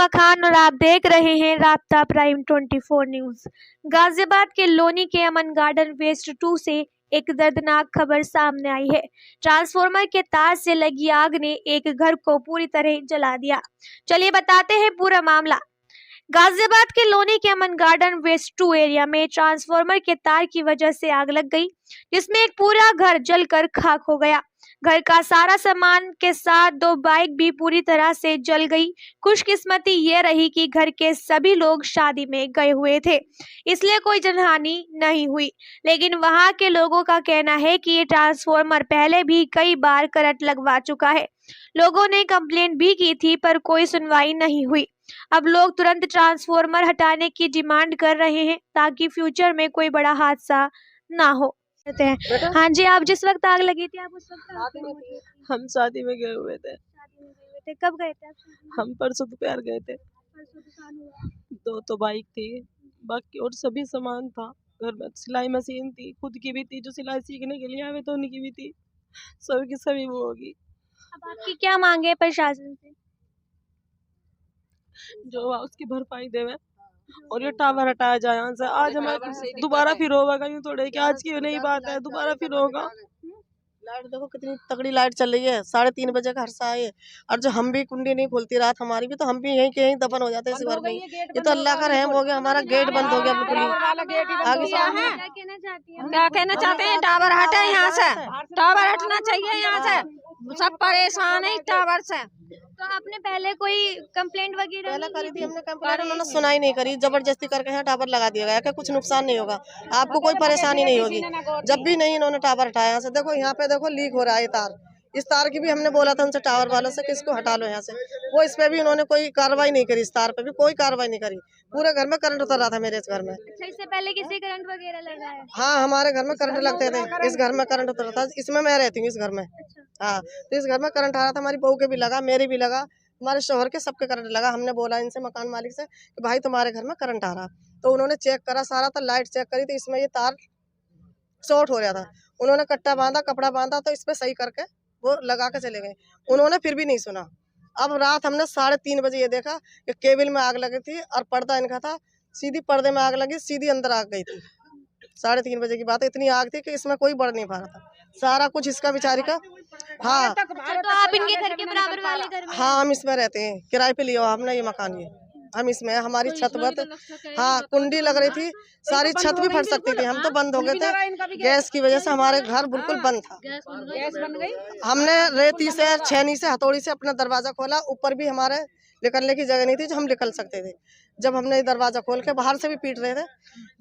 खान और आप देख रहे हैं राब्ता प्राइम 24 न्यूज। गाजियाबाद के लोनी के अमन गार्डन वेस्ट 2 से एक दर्दनाक खबर सामने आई है। ट्रांसफार्मर के तार से लगी आग ने एक घर को पूरी तरह जला दिया। चलिए बताते हैं पूरा मामला। गाजियाबाद के लोनी के अमन गार्डन वेस्ट 2 एरिया में ट्रांसफार्मर के तार की वजह से आग लग गई, जिसमें एक पूरा घर जलकर खाक हो गया। घर का सारा सामान के साथ 2 बाइक भी पूरी तरह से जल गई। खुशकिस्मती ये रही कि घर के सभी लोग शादी में गए हुए थे, इसलिए कोई जनहानि नहीं हुई। लेकिन वहां के लोगों का कहना है कि ये ट्रांसफार्मर पहले भी कई बार करंट लगवा चुका है। लोगों ने कंप्लेंट भी की थी पर कोई सुनवाई नहीं हुई। अब लोग तुरंत ट्रांसफार्मर हटाने की डिमांड कर रहे हैं ताकि फ्यूचर में कोई बड़ा हादसा ना हो। हाँ जी, आप जिस वक्त आग लगी थी आप उस वक्त हम शादी में गए हुए थे। कब गए थे आप? हम परसों दोपहर गए थे। दो बाइक थी, बाकी और सभी सामान था घर में। सिलाई मशीन थी, खुद की भी थी, जो सिलाई सीखने के लिए आए तो उनकी भी थी। सभी की सभी वो होगी। अब आपकी क्या मांगे प्रशासन से? जो उसकी भरपाई देवे और ये टावर हटाया जाए यहाँ से। आज हमारे दोबारा फिर होगा, यूँ थोड़े कि आज की नहीं बात है, दोबारा फिर होगा। लाइट देखो कितनी तगड़ी लाइट चल रही है, 3:30 बजे घर से आए और जो हम भी कुंडी नहीं खुलती रात हमारी भी, तो हम भी यहीं के यहीं दफन हो जाते हैं इस घर में। ये तो अल्लाह का रहम हो गया, हमारा गेट बंद हो गया बिल्कुल। क्या कहना चाहते हैं? टावर हटे यहाँ से, टावर हटना चाहिए यहाँ से। सब परेशान है टावर से। तो आपने पहले कोई कंप्लेंट वगैरह पहले करी थी हमने कंप्लेंट, उन्होंने सुनाई नहीं करी। जबरदस्ती करके यहाँ टावर लगा दिया गया कि कुछ नुकसान नहीं होगा, आपको कोई परेशानी नहीं होगी। जब भी नहीं इन्होंने टावर हटाया यहाँ से, देखो यहाँ पे देखो लीक हो रहा है तार। इस तार की भी हमने बोला था उनसे टावर वालों से कि इसको हटा लो यहाँ से, वो इस पे भी उन्होंने कोई कार्रवाई नहीं करी। इस तार पे भी कोई कार्रवाई नहीं करी। पूरे घर में करंट उतर रहा था मेरे इस घर में। अच्छा, इससे पहले किसी करंट वगैरह लगा है? हाँ, हमारे घर में करंट लगते थे, इस घर में करंट उतर रहा था। इसमें मैं रहती हूँ इस घर में। हाँ, तो इस घर में करंट आ रहा था, हमारी बहू के भी लगा, मेरे भी लगा, हमारे शोहर के सबके करंट लगा। हमने बोला इनसे, मकान मालिक से, कि भाई तुम्हारे घर में करंट आ रहा। तो उन्होंने चेक करा सारा, तो लाइट चेक करी तो इसमें ये तार शॉर्ट हो रहा था। उन्होंने कट्टा बांधा, कपड़ा बांधा, तो इस पे सही करके वो लगा के चले गए। उन्होंने फिर भी नहीं सुना। अब रात हमने 3:30 बजे ये देखा कि केबल में आग लगी थी और पर्दा इनका था, सीधी पर्दे में आग लगी, सीधी अंदर आग गई थी। 3:30 बजे की बात है, इतनी आग थी कि इसमें कोई बढ़ नहीं पा रहा था। सारा कुछ इसका बेचारी का। हाँ, तो आप इनके घर के बराबर वाले घर में? हाँ, हम इसमें रहते हैं, किराए पे लिया हमने ये मकान। ये हम इसमें, हमारी छत बत, हाँ, कुंडी लग रही थी, सारी छत भी फट सकती थी। हम तो बंद हो गए थे गैस की वजह से, हमारे घर बिल्कुल बंद था। हमने रेती से, छेनी से, हथौड़ी से अपना दरवाजा खोला। ऊपर भी हमारे निकलने की जगह नहीं थी जो हम निकल सकते थे। जब हमने दरवाजा खोल के, बाहर से भी पीट रहे थे,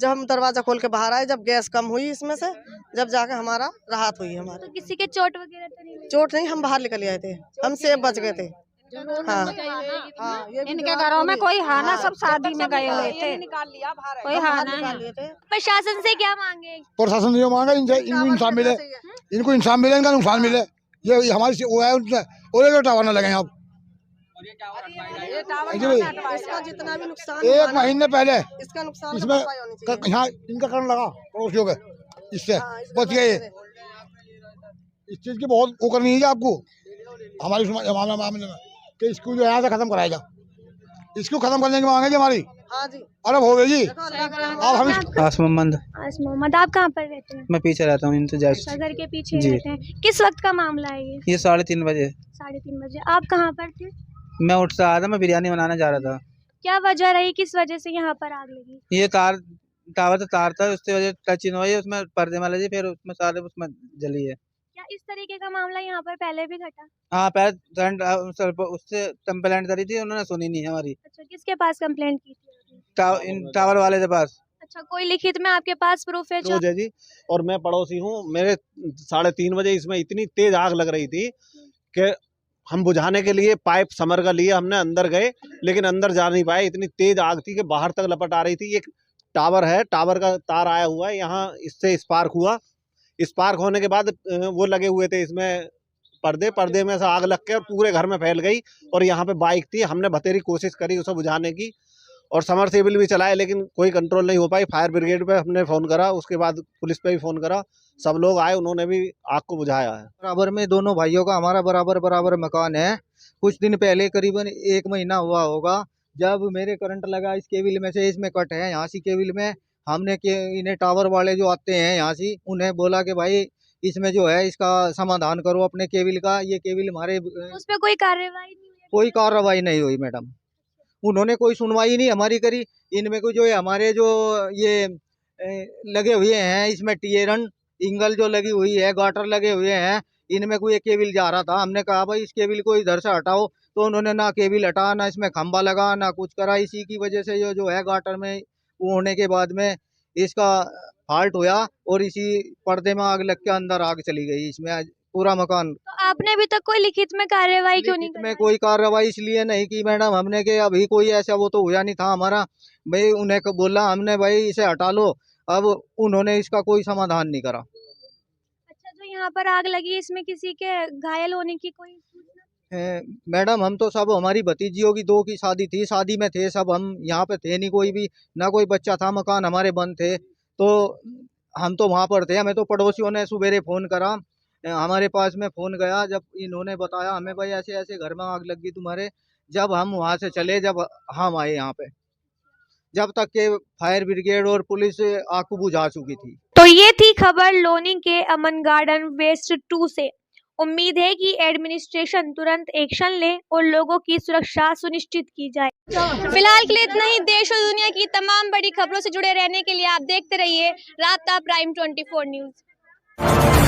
जब हम दरवाजा खोल के बाहर आए, जब गैस कम हुई इसमें से, जब जाके हमारा राहत हुई। हमारे तो किसी के चोट वगैरह तो नहीं लगी? चोट नहीं, हम बाहर निकल आए थे, हम सेफ बच गए थे। हाँ, हाँ, इनके घरों में कोई हाना, सब शादी में गए हुए थे, कोई हाना है। प्रशासन से क्या मांगे? प्रशासन से जो मांगा, इनसे इनको इंसाफ मिले, इनको इंसाफ मिले, इनका नुकसान मिले। ये हमारी वो है, और टावर न लगे आप। इसका जितना भी नुकसान 1 महीने पहले इसका नुकसान इसमें यहाँ इनका करंट लगा पड़ोसियों के, इससे बच गए। इस चीज की बहुत वो करनी है आपको हमारी मामले में कि इसको जो यहाँ से खत्म कराएगा, इसको खत्म करने की मांग है हमारी। हाँ जी, अरे हो गई जी। अब हम मोहम्मद, आप कहाँ पर रहते हैं? मैं पीछे रहता हूँ, इंतजार। घर के पीछे रहते हैं। किस वक्त का मामला है ये? ये 3:30 बजे। 3:30 बजे। आप कहाँ पर थे? मैं उठ से आया था, मैं बिरयानी बनाने जा रहा था। क्या वजह रही, किस वजह से यहाँ पर आग लगी? ये टावर से तार था, उसकी वजह टच इन हुई, उसमें पर्दे में लगी, फिर उसमें सारे उसमें जली है। क्या इस तरीके का मामला यहाँ पर पहले भी घटा? हाँ, पहले उससे कंप्लेंट करी थी, उन्होंने सुनी नहीं हमारी। अच्छा, किसके पास कंप्लेंट की थी? टावर वाले के पास। अच्छा, कोई लिखित में आपके पास प्रूफ है? जी, और मैं पड़ोसी हूँ। मेरे 3:30 बजे इसमें इतनी तेज आग लग रही थी कि हम बुझाने के लिए पाइप समर का लिए हमने अंदर गए, लेकिन अंदर जा नहीं पाए। इतनी तेज आग थी कि बाहर तक लपट आ रही थी। एक टावर है, टावर का तार आया हुआ है यहाँ, इससे स्पार्क हुआ। स्पार्क होने के बाद वो लगे हुए थे इसमें पर्दे में से आग लग के और पूरे घर में फैल गई। और यहाँ पे बाइक थी, हमने बतेरी कोशिश करी उसे बुझाने की और समरसेबल भी चलाए, लेकिन कोई कंट्रोल नहीं हो पाई। फायर ब्रिगेड पे हमने फ़ोन करा, उसके बाद पुलिस पे भी फ़ोन करा, सब लोग आए, उन्होंने भी आग को बुझाया है। बराबर में दोनों भाइयों का हमारा बराबर मकान है। कुछ दिन पहले करीबन 1 महीना हुआ होगा, जब मेरे करंट लगा इस केबिल में से, इसमें कट है यहाँ से केबिल में, हमने के इन्हें टावर वाले जो आते हैं यहाँ से उन्हें बोला कि भाई इसमें जो है इसका समाधान करो अपने केबिल का, ये केबिल हमारे उस पर कोई कार्रवाई नहीं हुई? कोई कार्रवाई नहीं हुई मैडम, उन्होंने कोई सुनवाई नहीं हमारी करी। इनमें को जो है हमारे जो ये लगे हुए हैं इसमें टीयरन इंगल जो लगी हुई है, गाटर लगे हुए हैं, इनमें कोई एक केबिल जा रहा था। हमने कहा भाई इस केबिल को इधर से हटाओ, तो उन्होंने ना केबिल हटा, ना इसमें खंभा लगा, ना कुछ करा। इसी की वजह से ये जो है गाटर में वो होने के बाद में इसका फॉल्ट हुआ और इसी पर्दे में आग लग के अंदर आग चली गई, इसमें पूरा मकान। तो आपने अभी तक कोई लिखित में कार्रवाई क्यों नहीं लिखित करवाई? में कोई कार्रवाई इसलिए नहीं की मैडम हमने कि अभी कोई ऐसा वो तो हुआ नहीं था हमारा, भाई उन्हें बोला हमने भाई इसे हटा लो, अब उन्होंने इसका कोई समाधान नहीं करा। अच्छा, जो यहाँ पर आग लगी इसमें किसी के घायल होने की कोई सूचना? मैडम हम तो सब, हमारी भतीजियों की 2 की शादी थी, शादी में थे सब, हम यहाँ पे थे नहीं कोई भी, ना कोई बच्चा था, मकान हमारे बंद थे, तो हम तो वहाँ पर थे। हमें तो पड़ोसियों ने सुबेरे फ़ोन करा, हमारे पास में फ़ोन गया, जब इन्होंने बताया हमें भाई ऐसे ऐसे घर में आग लग गई तुम्हारे, जब हम वहाँ से चले, जब हम आए यहाँ पे, जब तक के फायर ब्रिगेड और पुलिस आग को बुझा चुकी थी। तो ये थी खबर लोनी के अमन गार्डन वेस्ट 2 से। उम्मीद है कि एडमिनिस्ट्रेशन तुरंत एक्शन ले और लोगों की सुरक्षा सुनिश्चित की जाए। फिलहाल के लिए इतना ही। देश और दुनिया की तमाम बड़ी खबरों से जुड़े रहने के लिए आप देखते रहिए राब्ता प्राइम 24 न्यूज।